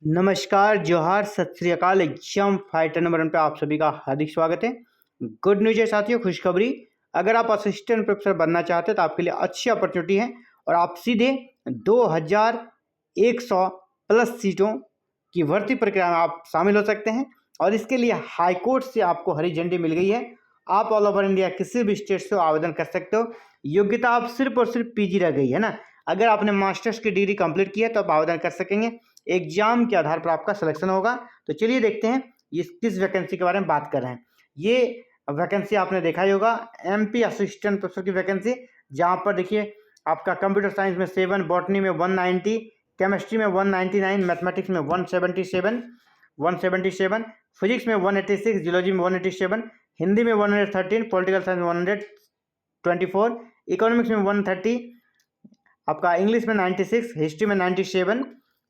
नमस्कार, जोहार, सत श्री अकाल। एग्जाम फाइटर नंबर 1 पे आप सभी का हार्दिक स्वागत है। गुड न्यूज़ है साथियों, खुशखबरी। अगर आप असिस्टेंट प्रोफेसर बनना चाहते हैं तो आपके लिए अच्छी अपॉर्चुनिटी है और आप सीधे 2100 प्लस सीटों की भर्ती प्रक्रिया में आप शामिल हो सकते हैं और इसके लिए हाई कोर्ट से आपको हरी झंडी मिल गई है। आप ऑल ओवर इंडिया किसी भी स्टेट से आवेदन कर सकते हो। योग्यता आप सिर्फ और सिर्फ पीजी रह गई है ना। अगर आपने मास्टर्स की डिग्री कंप्लीट की है तो आप आवेदन कर सकेंगे। एग्जाम के आधार पर आपका सिलेक्शन होगा। तो चलिए देखते हैं ये किस वैकेंसी के बारे में बात कर रहे हैं। ये वैकेंसी आपने देखा ही होगा, एमपी असिस्टेंट प्रोफेसर की वैकेंसी, जहां पर देखिए आपका कंप्यूटर साइंस में 7, बॉटनी में 190, केमिस्ट्री में 199, मैथमेटिक्स में 177, फिजिक्स में 186, जियोलॉजी में 187, हिंदी में 113, पॉलिटिकल साइंस में 124, इकोनॉमिक्स में 130, आपका इंग्लिश में 96, हिस्ट्री में 97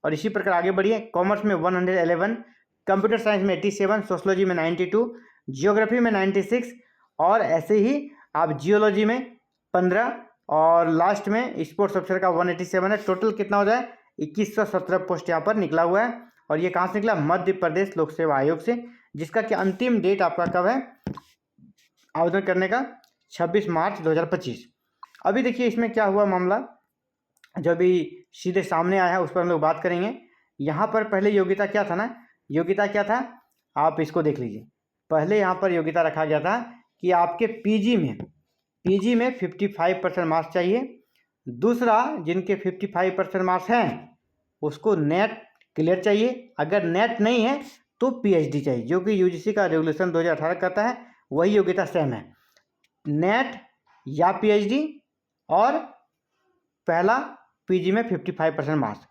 और इसी प्रकार आगे बढ़िए। कॉमर्स में 111, कंप्यूटर साइंस में 87, सोशलॉजी में 92, जियोग्राफी में 96 और ऐसे ही आप जियोलॉजी में 15 और लास्ट में स्पोर्ट्स ऑफिसर का 187 है। टोटल कितना हो जाए 2117 पोस्ट यहाँ पर निकला हुआ है। और ये कहाँ से निकला? मध्य प्रदेश लोक सेवा आयोग से, जिसका कि अंतिम डेट आपका कब है आवेदन करने का? 26 मार्च 2025। अभी देखिए इसमें क्या हुआ मामला जो भी सीधे सामने आया है उस पर हम लोग बात करेंगे। यहाँ पर पहले योग्यता क्या था ना, योग्यता क्या था आप इसको देख लीजिए। पहले यहाँ पर योग्यता रखा गया था कि आपके पीजी में 55% मार्क्स चाहिए। दूसरा, जिनके 55% मार्क्स हैं उसको नेट क्लियर चाहिए। अगर नेट नहीं है तो पीएचडी चाहिए, जो कि यूजीसी का रेगुलेशन 2018 कहता है, वही योग्यता सेम है, नेट या पीएचडी। और पहला पीजी में 55% मार्क्स।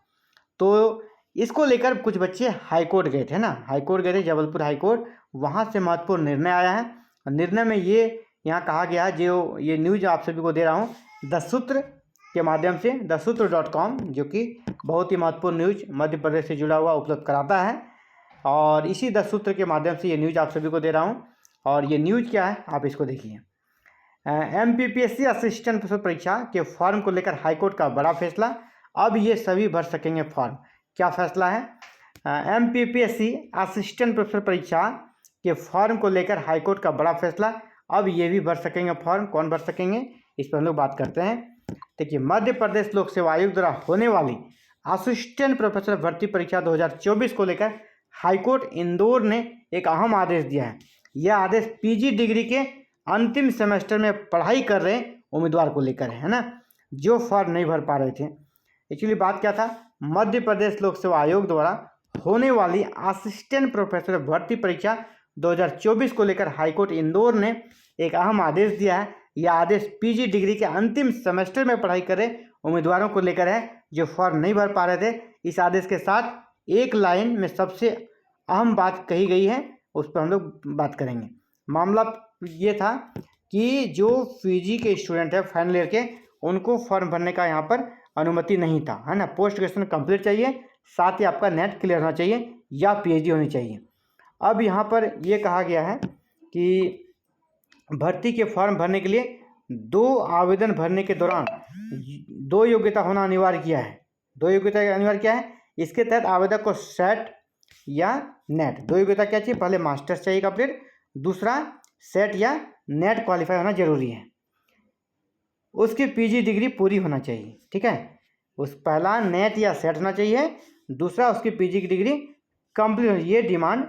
तो इसको लेकर कुछ बच्चे हाई कोर्ट गए थे ना, हाई कोर्ट गए थे, जबलपुर हाई कोर्ट। वहाँ से महत्वपूर्ण निर्णय आया है। निर्णय में ये यहाँ कहा गया है, जो ये न्यूज आप सभी को दे रहा हूँ द सूत्र के माध्यम से, thesutra.com, जो कि बहुत ही महत्वपूर्ण न्यूज मध्य प्रदेश से जुड़ा हुआ उपलब्ध कराता है। और इसी द सूत्र के माध्यम से ये न्यूज आप सभी को दे रहा हूँ। और ये न्यूज क्या है आप इसको देखिए। एमपीपीएससी असिस्टेंट प्रोफेसर परीक्षा के फॉर्म को लेकर हाईकोर्ट का बड़ा फैसला। अब ये सभी भर सकेंगे फॉर्म। क्या फैसला है? एमपीपीएससी असिस्टेंट प्रोफेसर परीक्षा के फॉर्म को लेकर हाईकोर्ट का बड़ा फैसला। अब ये भी भर सकेंगे फॉर्म। कौन भर सकेंगे इस पर हम लोग बात करते हैं। देखिए, मध्य प्रदेश लोक सेवा आयोग द्वारा होने वाली असिस्टेंट प्रोफेसर भर्ती परीक्षा 2024 को लेकर हाईकोर्ट इंदौर ने एक अहम आदेश दिया है। यह आदेश पीजी डिग्री के अंतिम सेमेस्टर में पढ़ाई कर रहे उम्मीदवार को लेकर है ना, जो फॉर्म नहीं भर पा रहे थे। एक्चुअली बात क्या था, मध्य प्रदेश लोक सेवा आयोग द्वारा होने वाली असिस्टेंट प्रोफेसर भर्ती परीक्षा 2024 को लेकर हाईकोर्ट इंदौर ने एक अहम आदेश दिया है। यह आदेश पीजी डिग्री के अंतिम सेमेस्टर में पढ़ाई कर रहे उम्मीदवारों को लेकर है, जो फॉर्म नहीं भर पा रहे थे। इस आदेश के साथ एक लाइन में सबसे अहम बात कही गई है, उस पर हम लोग बात करेंगे। मामला ये था कि जो पीजी के स्टूडेंट है फाइनल ईयर के, उनको फॉर्म भरने का यहाँ पर अनुमति नहीं था, है ना। पोस्ट ग्रेजुएशन कंप्लीट चाहिए, साथ ही आपका नेट क्लियर होना चाहिए या पीएचडी होनी चाहिए। अब यहाँ पर ये कहा गया है कि भर्ती के फॉर्म भरने के लिए 2 आवेदन भरने के दौरान 2 योग्यता होना अनिवार्य किया है। 2 योग्यता अनिवार्य क्या है? इसके तहत आवेदक को सेट या नेट, 2 योग्यता क्या चाहिए? पहले मास्टर्स चाहिए कंप्लीट, दूसरा सेट या नेट क्वालिफाई होना जरूरी है, उसकी पीजी डिग्री पूरी होना चाहिए। ठीक है, उस पहला नेट या सेट होना चाहिए, दूसरा उसकी पीजी की डिग्री कंप्लीट। ये डिमांड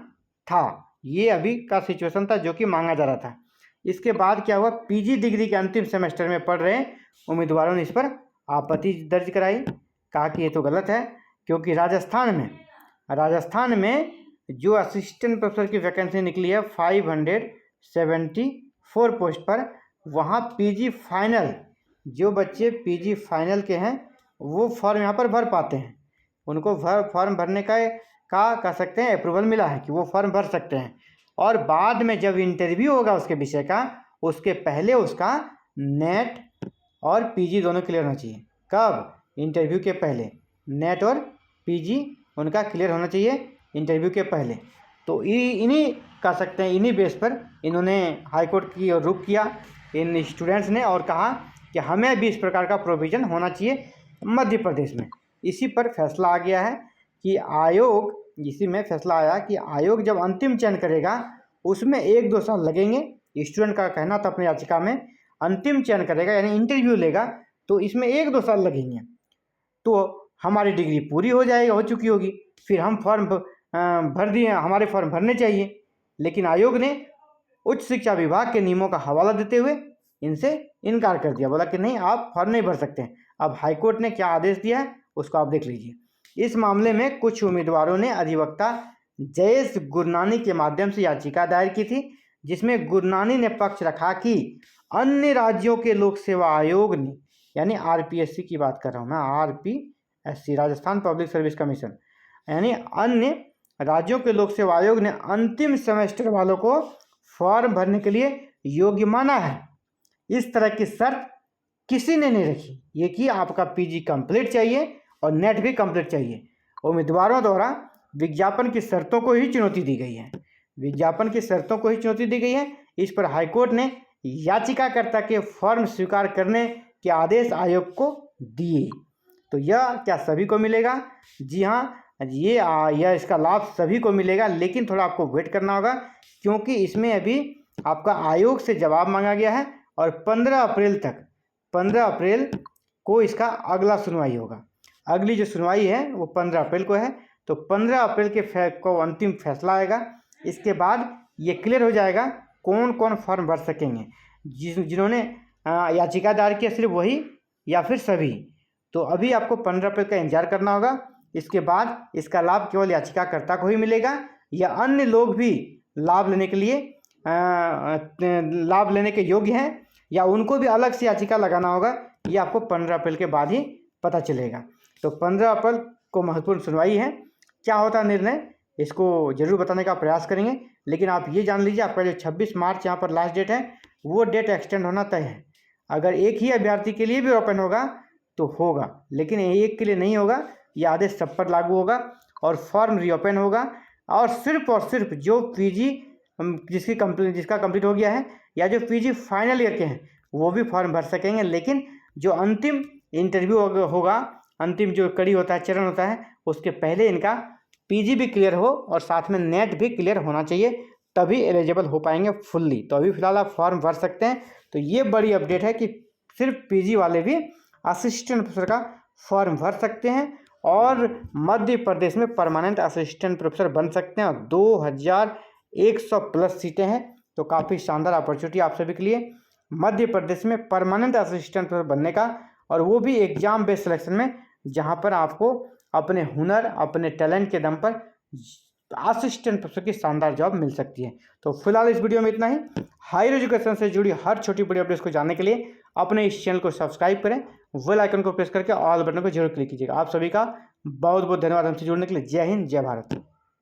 था, ये अभी का सिचुएशन था जो कि मांगा जा रहा था। इसके बाद क्या हुआ, पीजी डिग्री के अंतिम सेमेस्टर में पढ़ रहे उम्मीदवारों ने इस पर आपत्ति दर्ज कराई। कहा कि ये तो गलत है, क्योंकि राजस्थान में जो असिस्टेंट प्रोफेसर की वैकेंसी निकली है 574 पोस्ट पर, वहाँ पीजी फाइनल, जो बच्चे पीजी फाइनल के हैं वो फॉर्म यहाँ पर भर पाते हैं। उनको फॉर्म भरने का कह सकते हैं अप्रूवल मिला है कि वो फॉर्म भर सकते हैं। और बाद में जब इंटरव्यू होगा उसके विषय का, उसके पहले उसका नेट और पीजी दोनों क्लियर होना चाहिए। कब? इंटरव्यू के पहले नेट और पीजी उनका क्लियर होना चाहिए इंटरव्यू के पहले। तो इन्हीं कह सकते हैं, इन्हीं बेस पर इन्होंने हाईकोर्ट की ओर रुख किया इन स्टूडेंट्स ने और कहा कि हमें भी इस प्रकार का प्रोविज़न होना चाहिए मध्य प्रदेश में। इसी पर फैसला आ गया है कि आयोग इसी में फैसला आया कि आयोग जब अंतिम चयन करेगा उसमें 1-2 साल लगेंगे। स्टूडेंट का कहना था अपनी याचिका में, अंतिम चयन करेगा यानी इंटरव्यू लेगा तो इसमें 1-2 साल लगेंगे, तो हमारी डिग्री पूरी हो चुकी होगी, फिर हम फॉर्म भर दिए, हमारे फॉर्म भरने चाहिए। लेकिन आयोग ने उच्च शिक्षा विभाग के नियमों का हवाला देते हुए इनसे इनकार कर दिया, बोला कि नहीं, आप फॉर्म नहीं भर सकते हैं। अब हाईकोर्ट ने क्या आदेश दिया है उसको आप देख लीजिए। इस मामले में कुछ उम्मीदवारों ने अधिवक्ता जयेश गुरनानी के माध्यम से याचिका दायर की थी, जिसमें गुरनानी ने पक्ष रखा कि अन्य राज्यों के लोक सेवा आयोग ने, यानी आरपीएससी की बात कर रहा हूँ मैं, RPSC Rajasthan public service commission, यानी अन्य राज्यों के लोक सेवा आयोग ने अंतिम सेमेस्टर वालों को फॉर्म भरने के लिए योग्य माना है। इस तरह की शर्त किसी ने नहीं रखी, ये कि आपका पीजी कंप्लीट चाहिए और नेट भी कंप्लीट चाहिए। उम्मीदवारों द्वारा विज्ञापन की शर्तों को ही चुनौती दी गई है, विज्ञापन की शर्तों को ही चुनौती दी गई है। इस पर हाईकोर्ट ने याचिकाकर्ता के फॉर्म स्वीकार करने के आदेश आयोग को दिए। तो यह क्या सभी को मिलेगा? जी हाँ, यह इसका लाभ सभी को मिलेगा, लेकिन थोड़ा आपको वेट करना होगा, क्योंकि इसमें अभी आपका आयोग से जवाब मांगा गया है और 15 अप्रैल को इसका अगला सुनवाई होगा। अगली जो सुनवाई है वो 15 अप्रैल को है, तो 15 अप्रैल को अंतिम फैसला आएगा। इसके बाद ये क्लियर हो जाएगा कौन कौन फॉर्म भर सकेंगे, जिन्होंने याचिका दायर किया, सिर्फ वही या फिर सभी। तो अभी आपको 15 अप्रैल का इंतजार करना होगा। इसके बाद इसका लाभ केवल याचिकाकर्ता को ही मिलेगा या अन्य लोग भी लाभ लेने के लिए लाभ लेने के योग्य हैं, या उनको भी अलग से याचिका लगाना होगा, ये आपको 15 अप्रैल के बाद ही पता चलेगा। तो 15 अप्रैल को महत्वपूर्ण सुनवाई है। क्या होता निर्णय इसको जरूर बताने का प्रयास करेंगे, लेकिन आप ये जान लीजिए आपका जो 26 मार्च यहाँ पर लास्ट डेट है वो डेट एक्सटेंड होना तय है। अगर एक ही अभ्यर्थी के लिए भी ओपन होगा तो होगा, लेकिन एक के लिए नहीं होगा। ये आदेश सब पर लागू होगा और फॉर्म रीओपन होगा, और सिर्फ जो पीजी जिसका कंप्लीट हो गया है या जो पीजी फाइनल ईयर के हैं वो भी फॉर्म भर सकेंगे। लेकिन जो अंतिम इंटरव्यू होगा, अंतिम जो कड़ी होता है, चरण होता है, उसके पहले इनका पीजी भी क्लियर हो और साथ में नेट भी क्लियर होना चाहिए, तभी एलिजिबल हो पाएंगे फुल्ली। तो अभी फिलहाल आप फॉर्म भर सकते हैं। तो ये बड़ी अपडेट है कि सिर्फ पीजी वाले भी असिस्टेंट प्रोफेसर का फॉर्म भर सकते हैं और मध्य प्रदेश में परमानेंट असिस्टेंट प्रोफेसर बन सकते हैं। और 2100 प्लस सीटें हैं, तो काफ़ी शानदार अपॉर्चुनिटी आप सभी के लिए मध्य प्रदेश में परमानेंट असिस्टेंट प्रोफेसर बनने का, और वो भी एग्जाम बेस्ड सिलेक्शन में, जहाँ पर आपको अपने हुनर, अपने टैलेंट के दम पर असिस्टेंट प्रोफेसर की शानदार जॉब मिल सकती है। तो फिलहाल इस वीडियो में इतना ही। हायर एजुकेशन से जुड़ी हर छोटी बड़ी अपडेट्स को जानने के लिए अपने इस चैनल को सब्सक्राइब करें, बेल आइकन को प्रेस करके ऑल बटन को जरूर क्लिक कीजिएगा। आप सभी का बहुत बहुत धन्यवाद हमसे जुड़ने के लिए। जय हिंद, जय भारत।